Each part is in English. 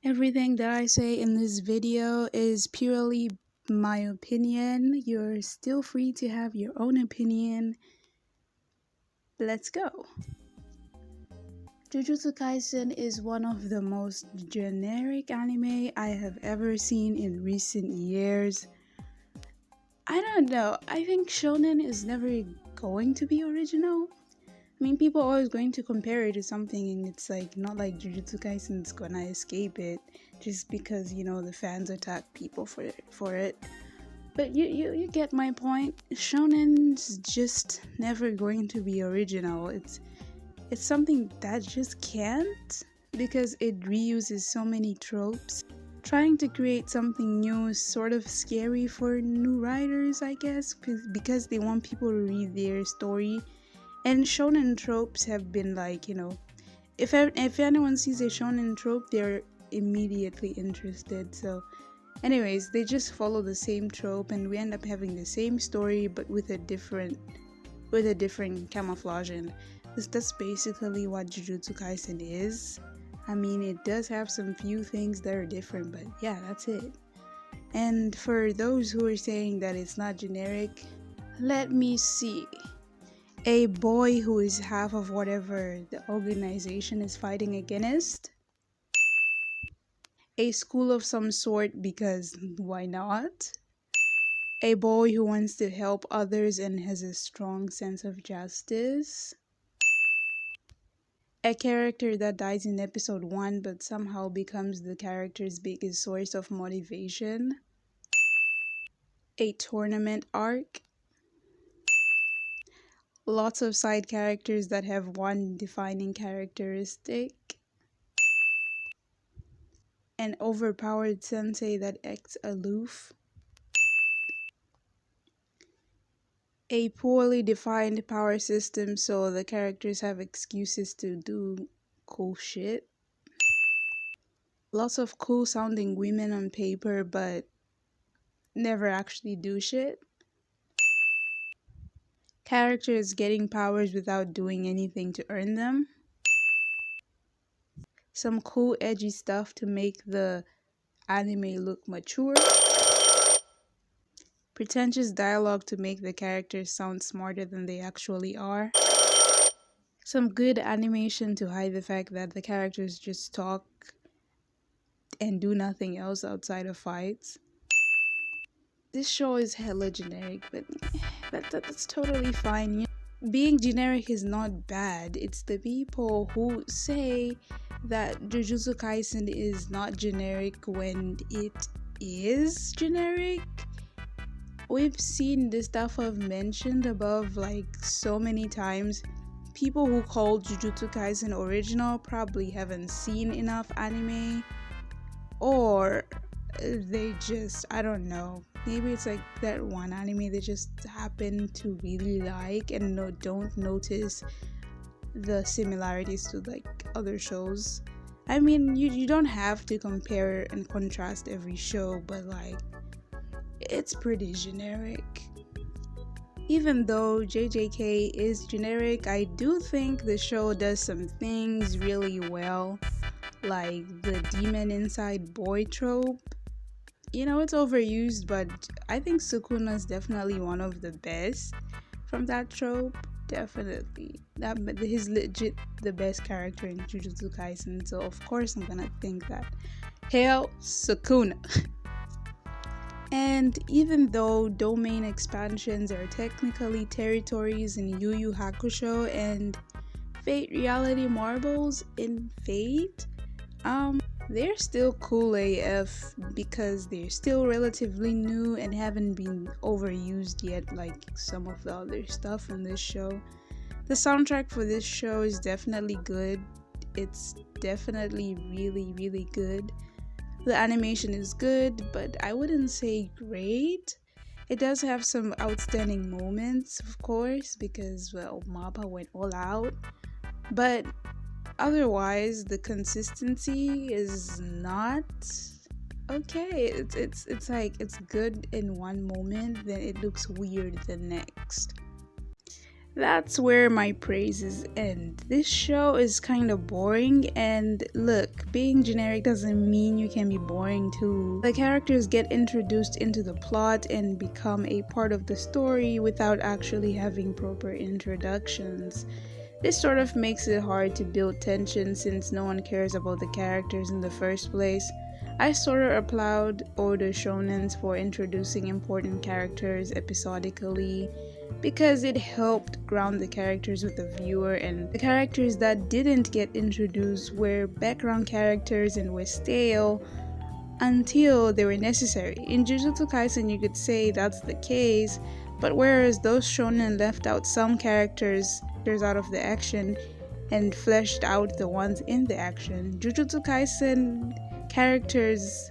Everything that I say in this video is purely my opinion. You're still free to have your own opinion. Let's go. Jujutsu Kaisen is one of the most generic anime I have ever seen in recent years. I don't know, I think shonen is never going to be original. I mean, people are always going to compare it to something, and it's like not like Jujutsu Kaisen's gonna escape it just because the fans attack people for it. But you get my point. Shonen's just never going to be original. It's something that just can't, because it reuses so many tropes. Trying to create something new is sort of scary for new writers, I guess, because they want people to read their story. And shonen tropes have been like, if anyone sees a shonen trope, they're immediately interested. So anyways, they just follow the same trope and we end up having the same story but with a different camouflage, and that's basically what Jujutsu Kaisen is. I mean, it does have some few things that are different, but yeah, that's it. And for those who are saying that it's not generic, let me see. A boy who is half of whatever the organization is fighting against. A school of some sort, because why not? A boy who wants to help others and has a strong sense of justice. A character that dies in episode 1 but somehow becomes the character's biggest source of motivation. A tournament arc. Lots of side characters that have one defining characteristic. An overpowered sensei that acts aloof. A poorly defined power system so the characters have excuses to do cool shit. Lots of cool sounding women on paper but never actually do shit. Characters getting powers without doing anything to earn them. Some cool edgy stuff to make the anime look mature. Pretentious dialogue to make the characters sound smarter than they actually are. Some good animation to hide the fact that the characters just talk and do nothing else outside of fights. This show is hella generic, but that's totally fine. Being generic is not bad. It's the people who say that Jujutsu Kaisen is not generic when it is generic. We've seen this stuff I've mentioned above like so many times. People who call Jujutsu Kaisen original probably haven't seen enough anime, or they just, I don't know, maybe it's like that one anime they just happen to really like and don't notice the similarities to like other shows. I mean, you don't have to compare and contrast every show, but like, it's pretty generic. Even though JJK is generic, I do think the show does some things really well, like the demon inside boy trope. It's overused, but I think Sukuna is definitely one of the best from that trope. Definitely. He's legit the best character in Jujutsu Kaisen, so of course I'm gonna think that. Hail Sukuna! And even though domain expansions are technically territories in Yu Yu Hakusho and Fate Reality Marbles in Fate, they're still cool AF because they're still relatively new and haven't been overused yet like some of the other stuff in this show. The soundtrack for this show is definitely good. It's definitely really, really good. The animation is good, but I wouldn't say great. It does have some outstanding moments, of course, because, well, MAPPA went all out. But otherwise, the consistency is not okay. It's like it's good in one moment, then it looks weird the next. That's where my praises end. This show is kind of boring, and look, being generic doesn't mean you can be boring too. The characters get introduced into the plot and become a part of the story without actually having proper introductions. This sort of makes it hard to build tension since no one cares about the characters in the first place. I sort of applaud older shonens for introducing important characters episodically because it helped ground the characters with the viewer, and the characters that didn't get introduced were background characters and were stale until they were necessary. In Jujutsu Kaisen, you could say that's the case, but whereas those shonen left out some characters out of the action and fleshed out the ones in the action, Jujutsu Kaisen characters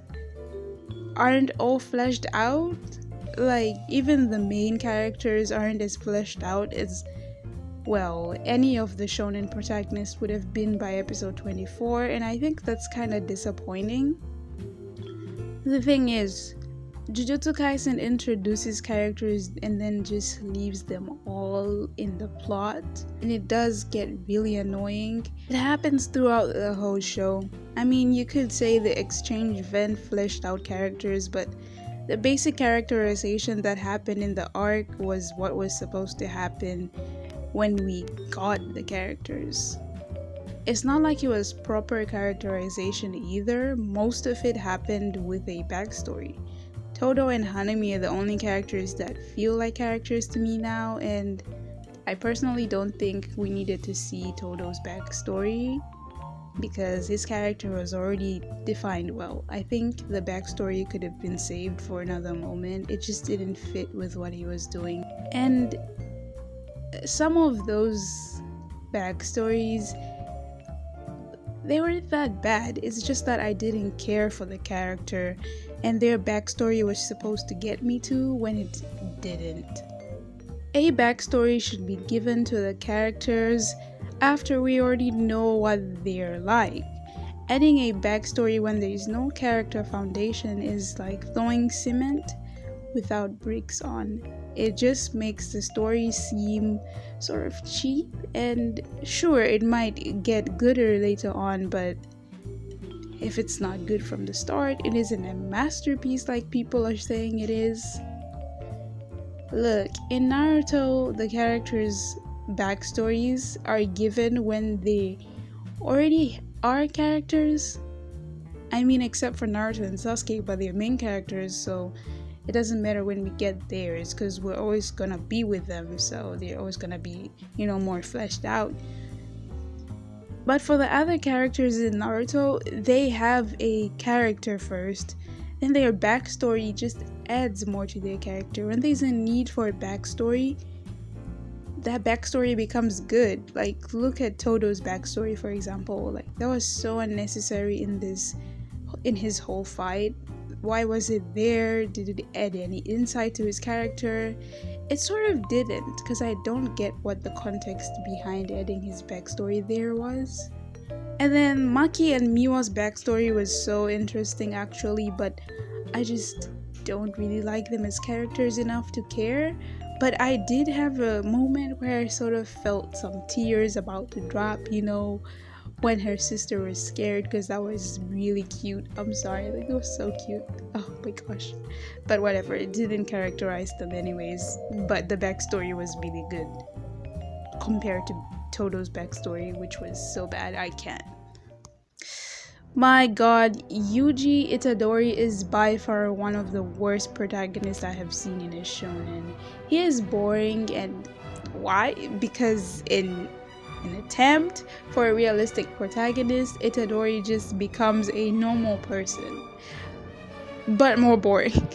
aren't all fleshed out. Like, even the main characters aren't as fleshed out as, well, any of the shonen protagonists would have been by episode 24, and I think that's kind of disappointing. The thing is, Jujutsu Kaisen introduces characters and then just leaves them all in the plot, and it does get really annoying. It happens throughout the whole show. I mean, you could say the exchange event fleshed out characters, but the basic characterization that happened in the arc was what was supposed to happen when we got the characters. It's not like it was proper characterization either. Most of it happened with a backstory. Todo and Hanami are the only characters that feel like characters to me now, and I personally don't think we needed to see Todo's backstory because his character was already defined well. I think the backstory could have been saved for another moment. It just didn't fit with what he was doing. And some of those backstories, they weren't that bad. It's just that I didn't care for the character, and their backstory was supposed to get me to when it didn't. A backstory should be given to the characters after we already know what they're like. Adding a backstory when there is no character foundation is like throwing cement without bricks on. It just makes the story seem sort of cheap, and sure, it might get gooder later on, but if it's not good from the start, it isn't a masterpiece like people are saying it is. Look, in Naruto, the characters' backstories are given when they already are characters. I mean, except for Naruto and Sasuke, but they're main characters, so it doesn't matter when we get theirs because we're always gonna be with them, so they're always gonna be, more fleshed out. But for the other characters in Naruto, they have a character first, then their backstory just adds more to their character. When there's a need for a backstory, that backstory becomes good. Like, look at Todo's backstory, for example. Like, that was so unnecessary in his whole fight. Why was it there? Did it add any insight to his character? It sort of didn't, because I don't get what the context behind adding his backstory there was. And then Maki and Miwa's backstory was so interesting actually, but I just don't really like them as characters enough to care. But I did have a moment where I sort of felt some tears about to drop, when her sister was scared, because that was really cute. I'm sorry, like, it was so cute. Oh my gosh. But whatever, it didn't characterize them anyways, but the backstory was really good compared to Todo's backstory, which was so bad I can't. My god, Yuji Itadori is by far one of the worst protagonists I have seen in a shonen. He is boring, and why? Because in an attempt for a realistic protagonist, Itadori just becomes a normal person, but more boring.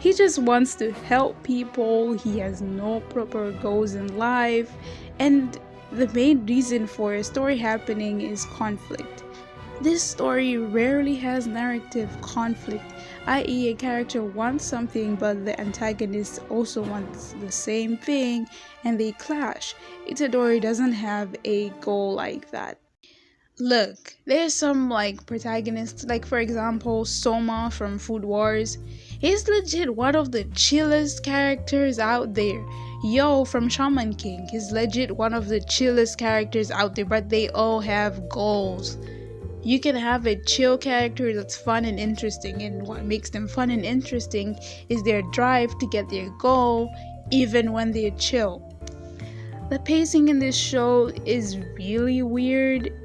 He just wants to help people, he has no proper goals in life, and the main reason for a story happening is conflict. This story rarely has narrative conflict, i.e. a character wants something but the antagonist also wants the same thing and they clash. Itadori doesn't have a goal like that. Look, there's some protagonists, like for example Soma from Food Wars. He's legit one of the chillest characters out there. Yo from Shaman King, he's legit one of the chillest characters out there, but they all have goals. You can have a chill character that's fun and interesting, and what makes them fun and interesting is their drive to get their goal even when they're chill. The pacing in this show is really weird.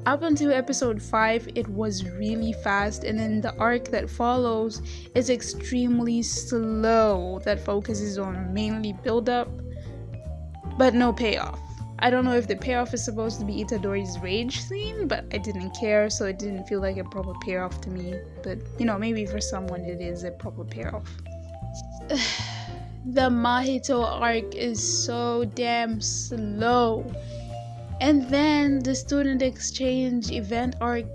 Up until episode 5, it was really fast, and then the arc that follows is extremely slow, that focuses on mainly build-up, but no payoff. I don't know if the payoff is supposed to be Itadori's rage scene, but I didn't care, so it didn't feel like a proper payoff to me. But, you know, maybe for someone it is a proper payoff. The Mahito arc is so damn slow. And then the student exchange event arc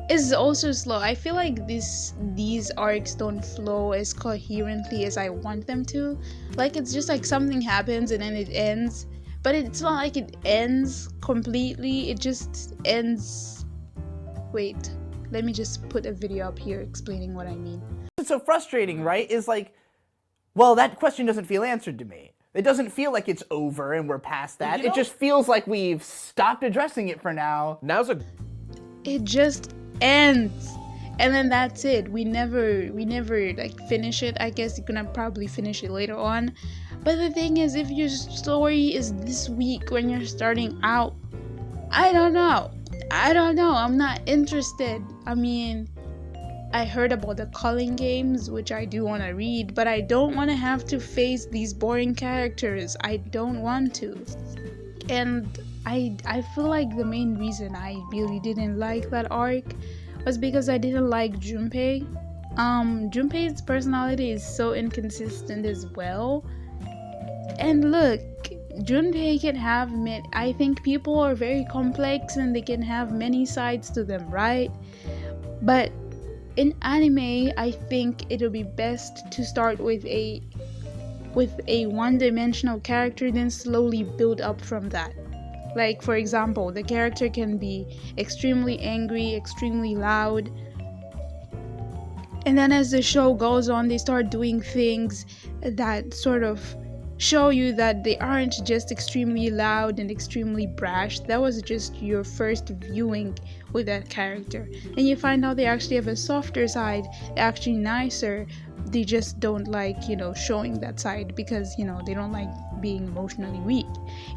is also slow. I feel like these arcs don't flow as coherently as I want them to. Like, it's just like something happens and then it ends. But it's not like it ends completely. It just ends... Wait, let me just put a video up here explaining what I mean. What's so frustrating, right, is like, well, that question doesn't feel answered to me. It doesn't feel like it's over and we're past that. It just feels like we've stopped addressing it for now. It just ends. And then that's it. We never like finish it. I guess you're gonna probably finish it later on. But the thing is, if your story is this weak when you're starting out, I don't know. I'm not interested. I mean, I heard about the calling games, which I do want to read, but I don't want to have to face these boring characters. I don't want to. And I feel like the main reason I really didn't like that arc was because I didn't like Junpei. Junpei's personality is so inconsistent as well. And look, Junpei can have I think people are very complex and they can have many sides to them, right? But in anime, I think it'll be best to start with a one-dimensional character, then slowly build up from that. Like, for example, the character can be extremely angry, extremely loud, and then as the show goes on, they start doing things that sort of show you that they aren't just extremely loud and extremely brash. That was just your first viewing with that character. And you find out they actually have a softer side, they're actually nicer. They just don't like, showing that side because, they don't like being emotionally weak.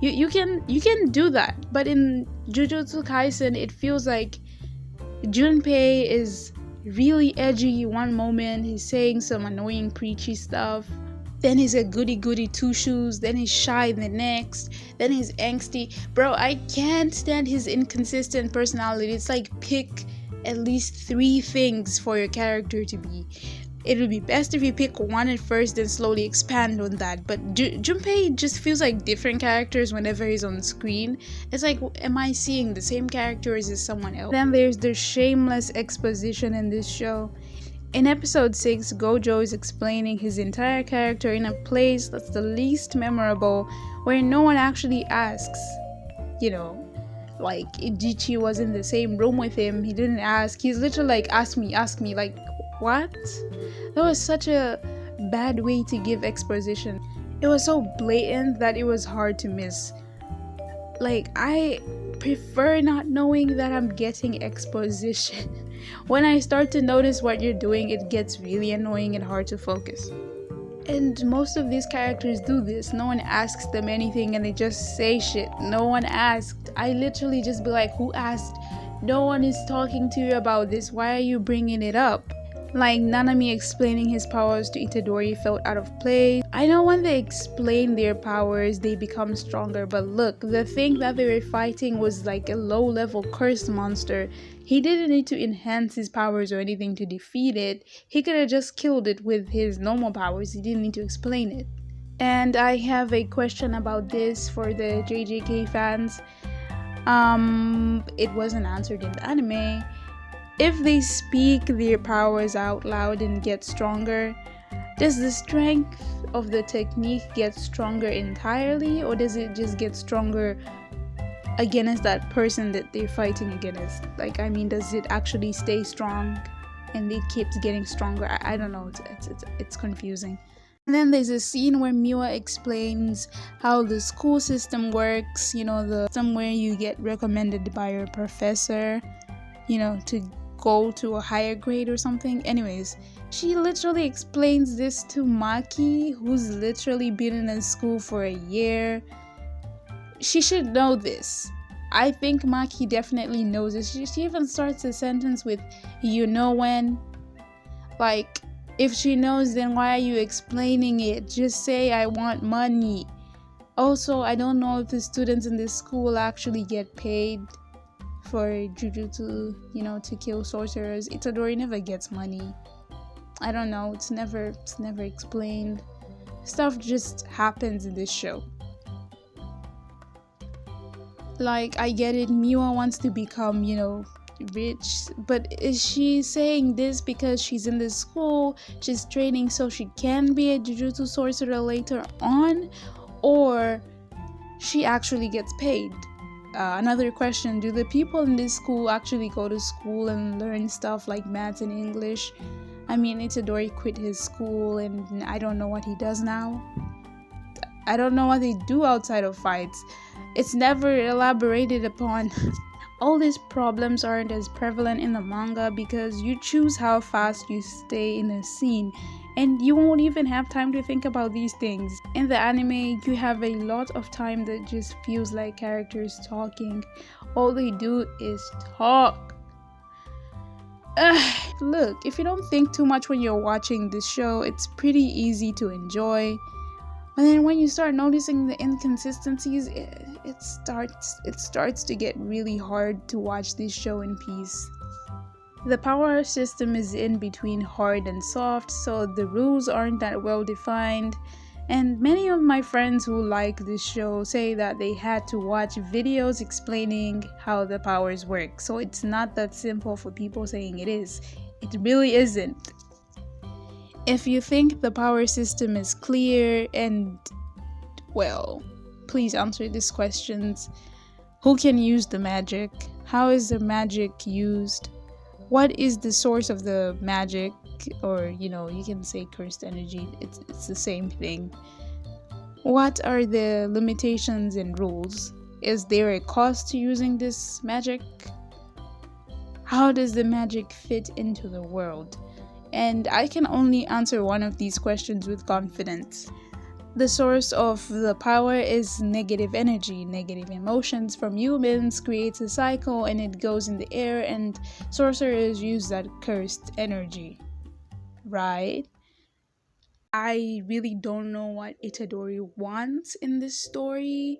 You can do that. But in Jujutsu Kaisen, it feels like Junpei is really edgy one moment, he's saying some annoying preachy stuff. Then he's a goody two-shoes, then he's shy the next, then he's angsty. Bro, I can't stand his inconsistent personality. It's like pick at least 3 things for your character to be. It would be best if you pick one at first, then slowly expand on that. But Junpei just feels like different characters whenever he's on screen. It's like, am I seeing the same character or is it someone else? Then there's the shameless exposition in this show. In episode 6, Gojo is explaining his entire character in a place that's the least memorable, where no one actually asks. Like Idichi was in the same room with him, he didn't ask. He's literally like, ask me, like, what? That was such a bad way to give exposition. It was so blatant that it was hard to miss. Like, I prefer not knowing that I'm getting exposition. When I start to notice what you're doing, it gets really annoying and hard to focus. And most of these characters do this. No one asks them anything and they just say shit. No one asked. I literally just be like, who asked? No one is talking to you about this. Why are you bringing it up? Like Nanami explaining his powers to Itadori felt out of place. I know when they explain their powers, they become stronger, but look, the thing that they were fighting was like a low-level curse monster. He didn't need to enhance his powers or anything to defeat it. He could have just killed it with his normal powers. He didn't need to explain it. And I have a question about this for the JJK fans. It wasn't answered in the anime. If they speak their powers out loud and get stronger, does the strength of the technique get stronger entirely, or does it just get stronger against that person that they're fighting against? Like, I mean, does it actually stay strong? and it keeps getting stronger. I don't know, it's confusing. And then there's a scene where Miwa explains how the school system works, the system where you get recommended by your professor, to go to a higher grade or something. Anyways, she literally explains this to Maki, who's literally been in a school for a year. She should know this. I think Maki definitely knows this. She even starts a sentence with, when. Like, if she knows, then why are you explaining it? Just say, I want money. Also, I don't know if the students in this school actually get paid for Jujutsu, to kill sorcerers. Itadori never gets money. I don't know, it's never explained. Stuff just happens in this show. Like, I get it, Miwa wants to become, rich, but is she saying this because she's in this school, she's training so she can be a Jujutsu sorcerer later on, or she actually gets paid? Another question, do the people in this school actually go to school and learn stuff like maths and English? I mean, Itadori quit his school and I don't know what he does now. I don't know what they do outside of fights. It's never elaborated upon. All these problems aren't as prevalent in the manga because you choose how fast you stay in a scene, and you won't even have time to think about these things. In the anime, you have a lot of time that just feels like characters talking. All they do is talk. Look, if you don't think too much when you're watching this show, it's pretty easy to enjoy. But then when you start noticing the inconsistencies, it starts to get really hard to watch this show in peace. The power system is in between hard and soft, so the rules aren't that well defined. And many of my friends who like this show say that they had to watch videos explaining how the powers work. So it's not that simple for people saying it is. It really isn't. If you think the power system is clear and, well, please answer these questions. Who can use the magic? How is the magic used? What is the source of the magic? Or, you can say cursed energy. It's the same thing. What are the limitations and rules? Is there a cost to using this magic? How does the magic fit into the world? And I can only answer one of these questions with confidence. The source of the power is negative energy. Negative emotions from humans creates a cycle and it goes in the air, and sorcerers use that cursed energy. Right? I really don't know what Itadori wants in this story.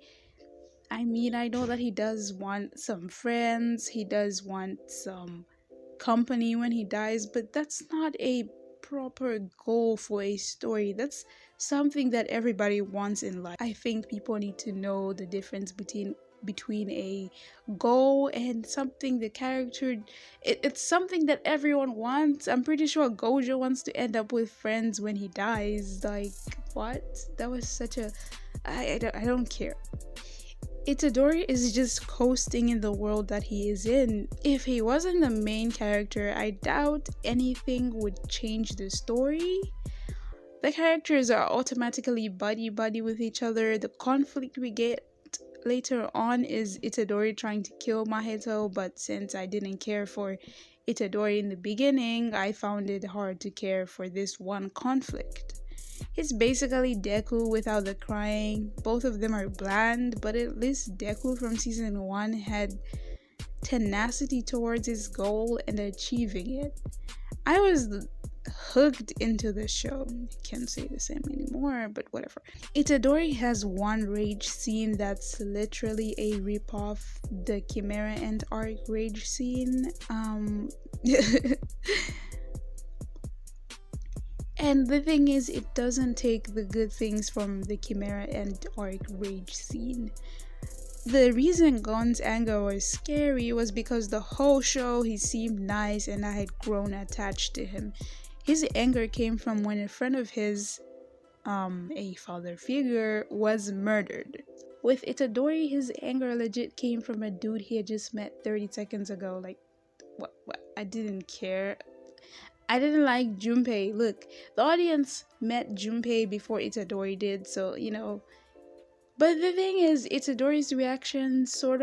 I mean, I know that he does want some friends, he does want some company when he dies, but that's not a proper goal for a story. That's something that everybody wants in life. I think people need to know the difference between a goal and something the character it's something that everyone wants. I'm pretty sure Gojo wants to end up with friends when he dies. Like, what? That was such a I don't care. Itadori is just coasting in the world that he is in. If he wasn't the main character, I doubt anything would change the story. The characters are automatically buddy with each other. The conflict we get later on is Itadori trying to kill Mahito, but since I didn't care for Itadori in the beginning, I found it hard to care for this one conflict. He's basically Deku without the crying. Both of them are bland, but at least Deku from season 1 had tenacity towards his goal and achieving it. I was hooked into the show. Can't say the same anymore, but whatever. Itadori has one rage scene that's literally a ripoff the Chimera Ant arc rage scene. And the thing is, it doesn't take the good things from the Chimera Ant arc rage scene. The reason Gon's anger was scary was because the whole show he seemed nice and I had grown attached to him. His anger came from when a friend of his, a father figure, was murdered. With Itadori, his anger legit came from a dude he had just met 30 seconds ago. Like, what? I didn't care. I didn't like Junpei. Look, the audience met Junpei before Itadori did, so But the thing is, Itadori's reaction sort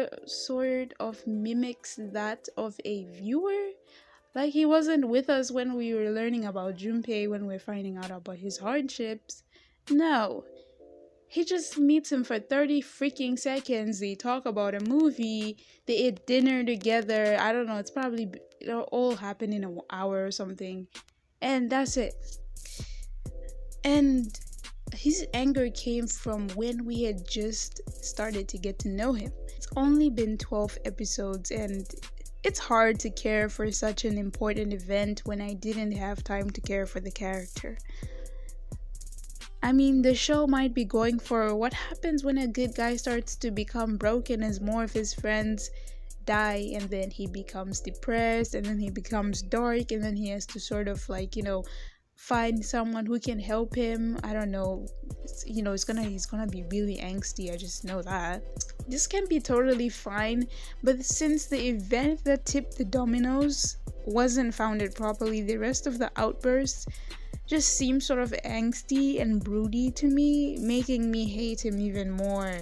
of mimics that of a viewer. Like he wasn't with us when we were learning about Junpei, when we were finding out about his hardships. No, he just meets him for 30 freaking seconds. They talk about a movie. They eat dinner together. I don't know. It's probably it'll all happen in an hour or something. And that's it. And his anger came from when we had just started to get to know him. It's only been 12 episodes, and it's hard to care for such an important event when I didn't have time to care for the character. I mean, the show might be going for what happens when a good guy starts to become broken as more of his friends die, and then he becomes depressed, and then he becomes dark, and then he has to sort of find someone who can help him. I don't know. He's gonna be really angsty. I just know that. This can be totally fine, but since the event that tipped the dominoes wasn't founded properly, the rest of the outbursts just seems sort of angsty and broody to me, making me hate him even more.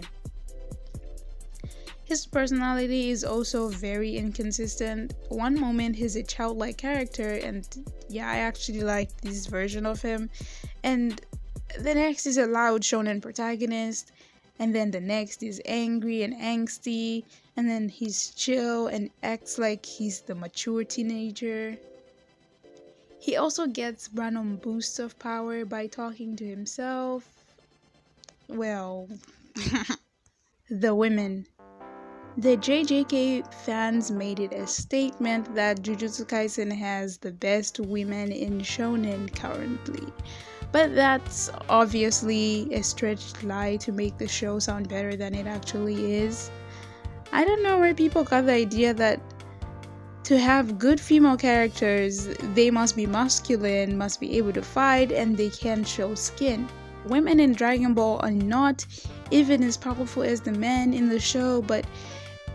His personality is also very inconsistent. One moment he's a childlike character, and yeah, I actually like this version of him, and the next is a loud shonen protagonist, and then the next is angry and angsty, and then he's chill and acts like he's the mature teenager. He also gets random boosts of power by talking to himself. Well, the women. The JJK fans made it a statement that Jujutsu Kaisen has the best women in shonen currently. But that's obviously a stretched lie to make the show sound better than it actually is. I don't know where people got the idea that to have good female characters, they must be masculine, must be able to fight, and they can show skin. Women in Dragon Ball are not even as powerful as the men in the show, but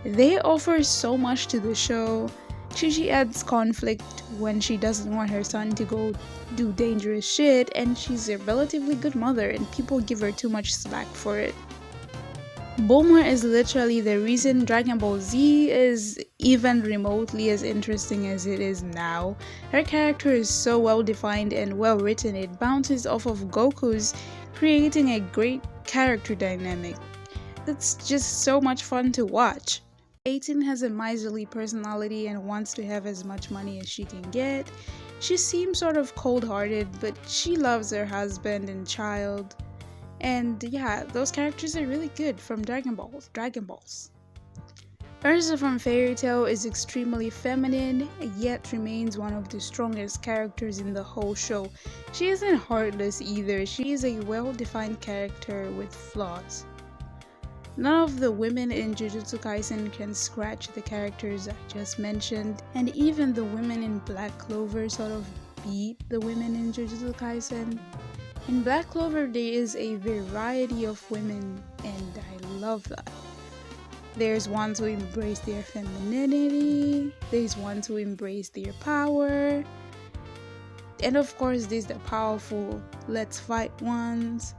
they offer so much to the show. Chi adds conflict when she doesn't want her son to go do dangerous shit, and she's a relatively good mother, and people give her too much slack for it. Bulma is literally the reason Dragon Ball Z is even remotely as interesting as it is now. Her character is so well defined and well written, it bounces off of Goku's, creating a great character dynamic. It's just so much fun to watch. 18 has a miserly personality and wants to have as much money as she can get. She seems sort of cold-hearted, but she loves her husband and child. And yeah, those characters are really good from Dragon Balls. Ursa from Fairy Tail is extremely feminine, yet remains one of the strongest characters in the whole show. She isn't heartless either, she is a well-defined character with flaws. None of the women in Jujutsu Kaisen can scratch the characters I just mentioned, and even the women in Black Clover sort of beat the women in Jujutsu Kaisen. In Black Clover there is a variety of women, and I love that. There's ones who embrace their femininity, there's ones who embrace their power, and of course there's the powerful let's fight ones.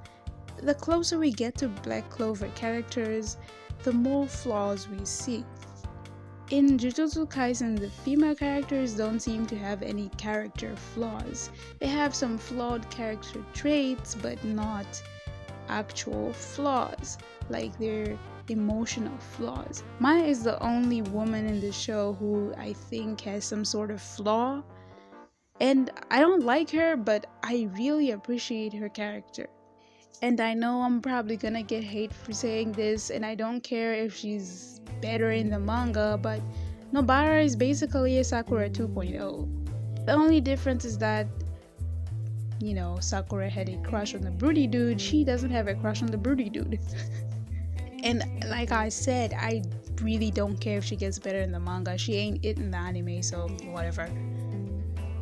The closer we get to Black Clover characters, the more flaws we see. In Jujutsu Kaisen, the female characters don't seem to have any character flaws. They have some flawed character traits, but not actual flaws, like their emotional flaws. Maya is the only woman in the show who I think has some sort of flaw, and I don't like her, but I really appreciate her character. And I know I'm probably gonna get hate for saying this, and I don't care if she's better in the manga, but Nobara is basically a Sakura 2.0. The only difference is that, Sakura had a crush on the broody dude, she doesn't have a crush on the broody dude. And like I said, I really don't care if she gets better in the manga, she ain't it in the anime, so whatever.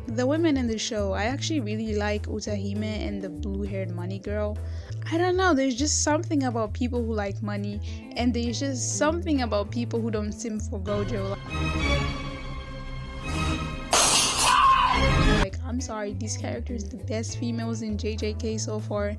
The women in the show, I actually really like Utahime and the blue-haired money girl. I don't know, there's just something about people who like money, and there's just something about people who don't simp for Gojo. Like, I'm sorry, these characters the best females in JJK so far.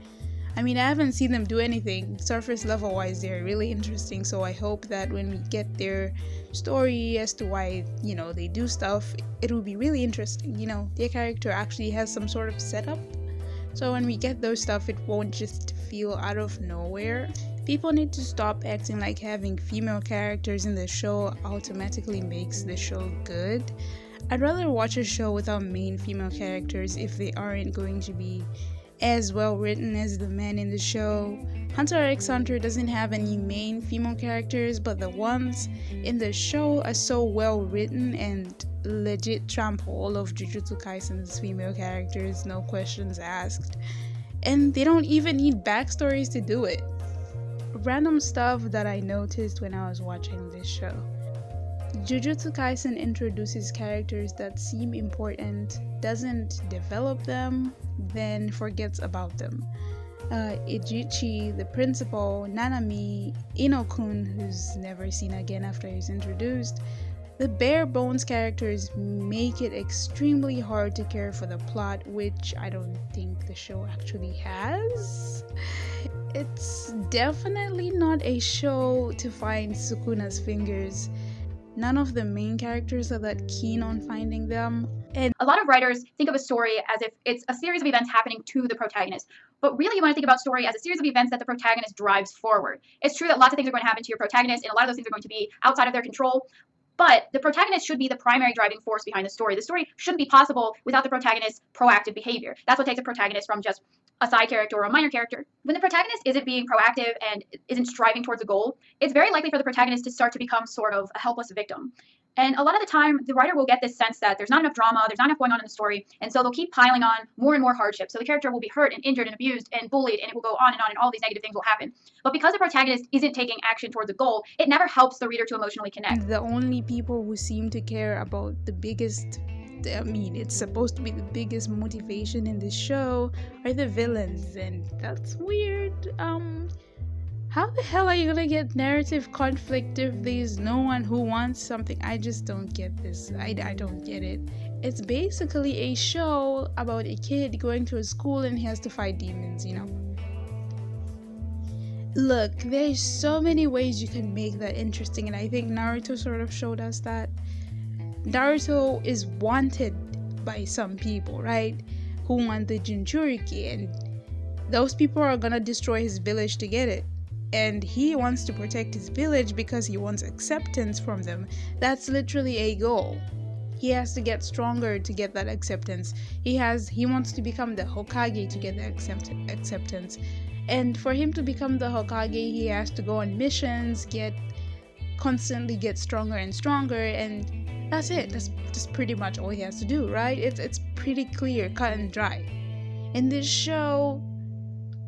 I mean, I haven't seen them do anything surface level wise. They're really interesting, so I hope that when we get their story as to why, you know, they do stuff, it will be really interesting. You know, their character actually has some sort of setup, so when we get those stuff, it won't just feel out of nowhere. People need to stop acting like having female characters in the show automatically makes the show good. I'd rather watch a show without main female characters if they aren't going to be as well written as the men in the show. Hunter x Hunter doesn't have any main female characters, but the ones in the show are so well written and legit trump all of Jujutsu Kaisen's female characters, no questions asked. And they don't even need backstories to do it. Random stuff that I noticed when I was watching this show. Jujutsu Kaisen introduces characters that seem important, doesn't develop them, then forgets about them. Ijichi, the principal, Nanami, Ino-kun, who's never seen again after he's introduced. The bare bones characters make it extremely hard to care for the plot, which I don't think the show actually has. It's definitely not a show to find Sukuna's fingers. None of the main characters are that keen on finding them. And a lot of writers think of a story as if it's a series of events happening to the protagonist. But really, you want to think about story as a series of events that the protagonist drives forward. It's true that lots of things are going to happen to your protagonist, and a lot of those things are going to be outside of their control. But the protagonist should be the primary driving force behind the story. The story shouldn't be possible without the protagonist's proactive behavior. That's what takes a protagonist from just a side character or a minor character. When the protagonist isn't being proactive and isn't striving towards a goal, it's very likely for the protagonist to start to become sort of a helpless victim. And a lot of the time, the writer will get this sense that there's not enough drama, there's not enough going on in the story, and so they'll keep piling on more and more hardship. So the character will be hurt and injured and abused and bullied, and it will go on, and all these negative things will happen. But because the protagonist isn't taking action towards a goal, it never helps the reader to emotionally connect. The only people who seem to care about the biggest, I mean, it's supposed to be the biggest motivation in this show are the villains, and that's weird. How the hell are you gonna get narrative conflict if there's no one who wants something? I just don't get this. I don't get it. It's basically a show about a kid going to a school and he has to fight demons, you know. Look, there's so many ways you can make that interesting, and I think Naruto sort of showed us that. Naruto is wanted by some people, right? Who want the Jinchuriki, and those people are gonna destroy his village to get it. And he wants to protect his village because he wants acceptance from them. That's literally a goal. He has to get stronger to get that acceptance. He wants to become the Hokage to get the acceptance. And for him to become the Hokage, he has to go on missions, constantly get stronger and stronger, and that's it. That's just pretty much all he has to do, right? It's pretty clear, cut and dry. In this show,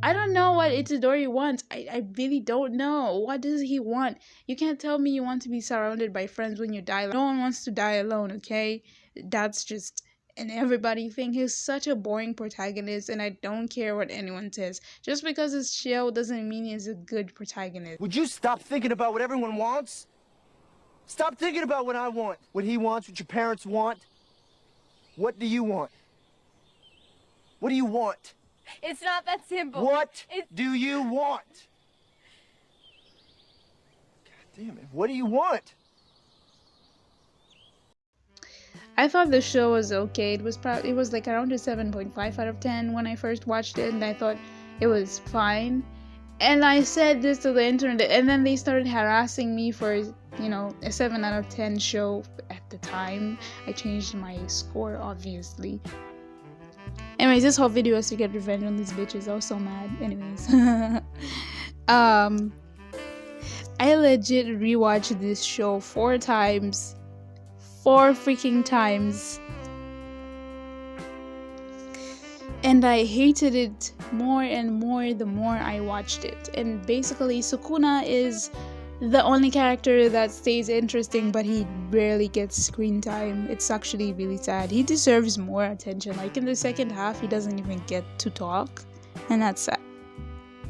I don't know what Itadori wants. I really don't know. What does he want? You can't tell me you want to be surrounded by friends when you die. No one wants to die alone, okay? That's just an everybody thing. He's such a boring protagonist, and I don't care what anyone says. Just because his show doesn't mean he's a good protagonist. Would you stop thinking about what everyone wants? Stop thinking about what I want, what he wants, what your parents want. What do you want? What do you want? It's not that simple. What do you want? God damn it. What do you want? I thought the show was okay. It was like around a 7.5 out of 10 when I first watched it, and I thought it was fine. And I said this to the internet, and then they started harassing me for, you know, a 7 out of 10 show at the time. I changed my score, obviously. Anyways, this whole video was to get revenge on these bitches. I was so mad. Anyways. I legit rewatched this show 4 times. 4 freaking times. And I hated it more and more the more I watched it. And basically, Sukuna is the only character that stays interesting, but he rarely gets screen time. It's actually really sad. He deserves more attention. Like in the second half, he doesn't even get to talk, and that's sad.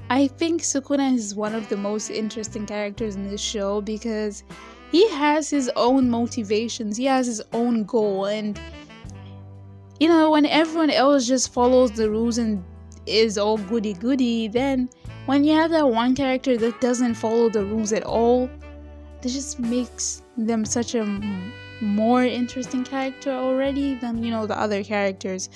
I think Sukuna is one of the most interesting characters in this show because he has his own motivations. He has his own goal, and You know, when everyone else just follows the rules and is all goody goody, then when you have that one character that doesn't follow the rules at all, that just makes them such a more interesting character already than, you know, the other characters.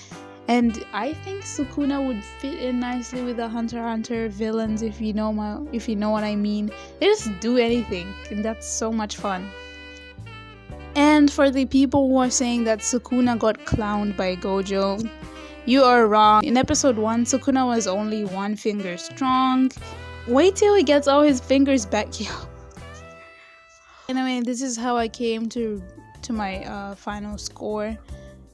And I think Sukuna would fit in nicely with the Hunter x Hunter villains, if you know what I mean. They just do anything, and that's so much fun. And for the people who are saying that Sukuna got clowned by Gojo, you are wrong. In episode 1, Sukuna was only one finger strong. Wait till he gets all his fingers back, yo. Anyway, this is how I came to my final score.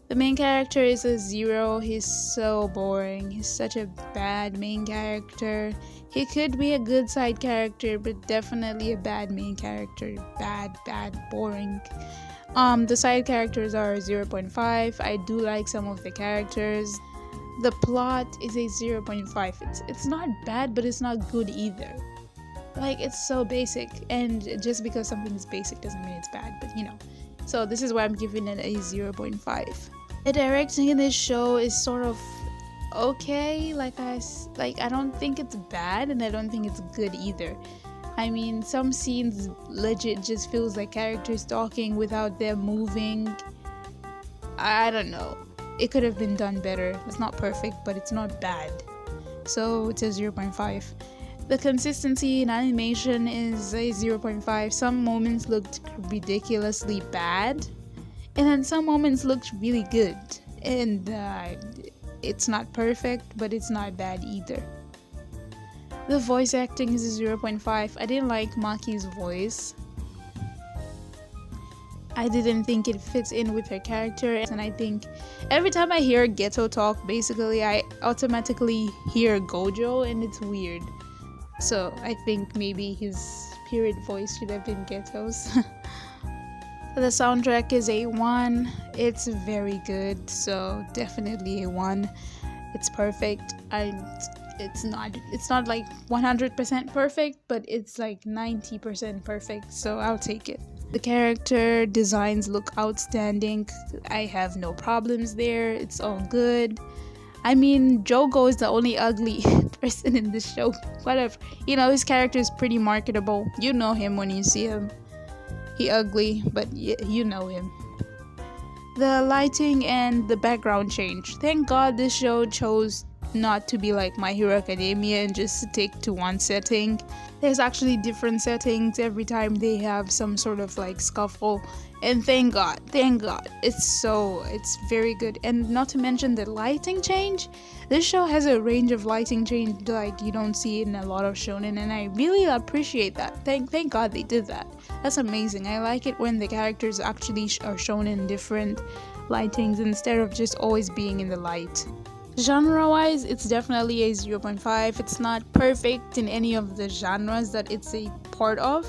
The main character is a 0. He's so boring. He's such a bad main character. He could be a good side character, but definitely a bad main character. Bad, boring. The side characters are 0.5. I do like some of the characters. The plot is a 0.5. It's not bad, but it's not good either. Like, it's so basic, and just because something is basic doesn't mean it's bad, but you know. So this is why I'm giving it a 0.5. The directing in this show is sort of okay. I don't think it's bad, and I don't think it's good either. I mean, some scenes legit just feels like characters talking without them moving. I don't know. It could have been done better. It's not perfect, but it's not bad. So it's a 0.5. The consistency in animation is a 0.5. Some moments looked ridiculously bad, and then some moments looked really good. And it's not perfect, but it's not bad either. The voice acting is a 0.5. I didn't like Maki's voice. I didn't think it fits in with her character, and I think every time I hear Geto talk, basically I automatically hear Gojo, and it's weird. So I think maybe his spirit voice should have been Geto's. The soundtrack is a 1. It's very good, so definitely a 1. It's perfect. It's not like 100% perfect, but it's like 90% perfect, so I'll take it. The character designs look outstanding. I have no problems there. It's all good. I mean, Jogo is the only ugly person in this show. Whatever. You know, his character is pretty marketable. You know him when you see him. He ugly, but you know him. The lighting and the background change. Thank God this show chose not to be like My Hero Academia and just stick to one setting. There's actually different settings every time they have some sort of like scuffle, and thank God, it's very good. And not to mention the lighting change. This show has a range of lighting change like you don't see in a lot of shonen, and I really appreciate that. Thank God they did that. That's amazing. I like it when the characters actually are shown in different lightings instead of just always being in the light. Genre-wise, it's definitely a 0.5. It's not perfect in any of the genres that it's a part of,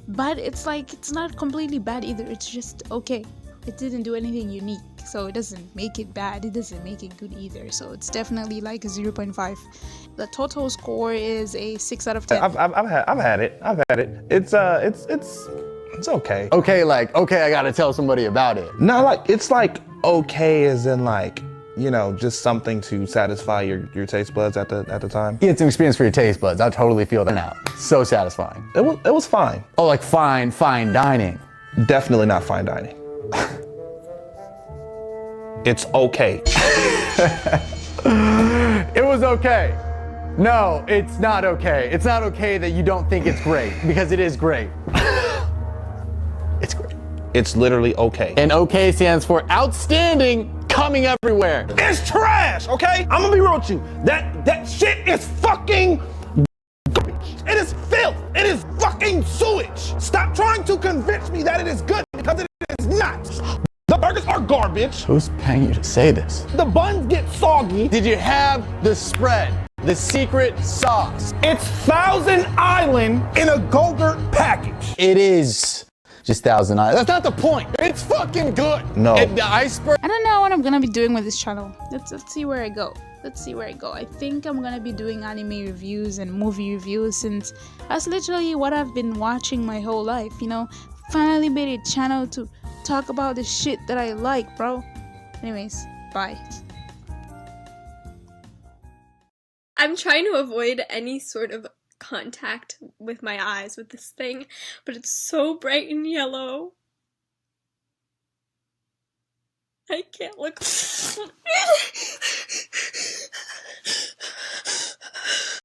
but it's not completely bad either. It's just okay. It didn't do anything unique, so it doesn't make it bad. It doesn't make it good either. So it's definitely like a 0.5. The total score is a 6 out of 10. I've had it. It's okay. Okay, like, okay, I gotta tell somebody about it. No, like, it's like okay as in like, you know, just something to satisfy your taste buds at the time. Get some experience for your taste buds. I totally feel that now. So satisfying. It was fine. Oh, like fine dining. Definitely not fine dining. It's okay. It was okay. No, it's not okay. It's not okay that you don't think it's great, because it is great. It's great. It's literally okay. And okay stands for outstanding, coming everywhere. It's trash, okay? I'm gonna be real with you. That shit is fucking garbage. It is filth. It is fucking sewage. Stop trying to convince me that it is good, because it is not. The burgers are garbage. Who's paying you to say this? The buns get soggy. Did you have the spread? The secret sauce? It's Thousand Island in a Go-Gurt package. It is just Thousand Island. That's not the point. It's fucking good. No. And the iceberg. I don't know what I'm gonna be doing with this channel. Let's see where I go. I think I'm gonna be doing anime reviews and movie reviews, since that's literally what I've been watching my whole life, you know. Finally made a channel to talk about the shit that I like, bro. Anyways, bye. I'm trying to avoid any sort of contact with my eyes with this thing, but it's so bright and yellow. I can't look.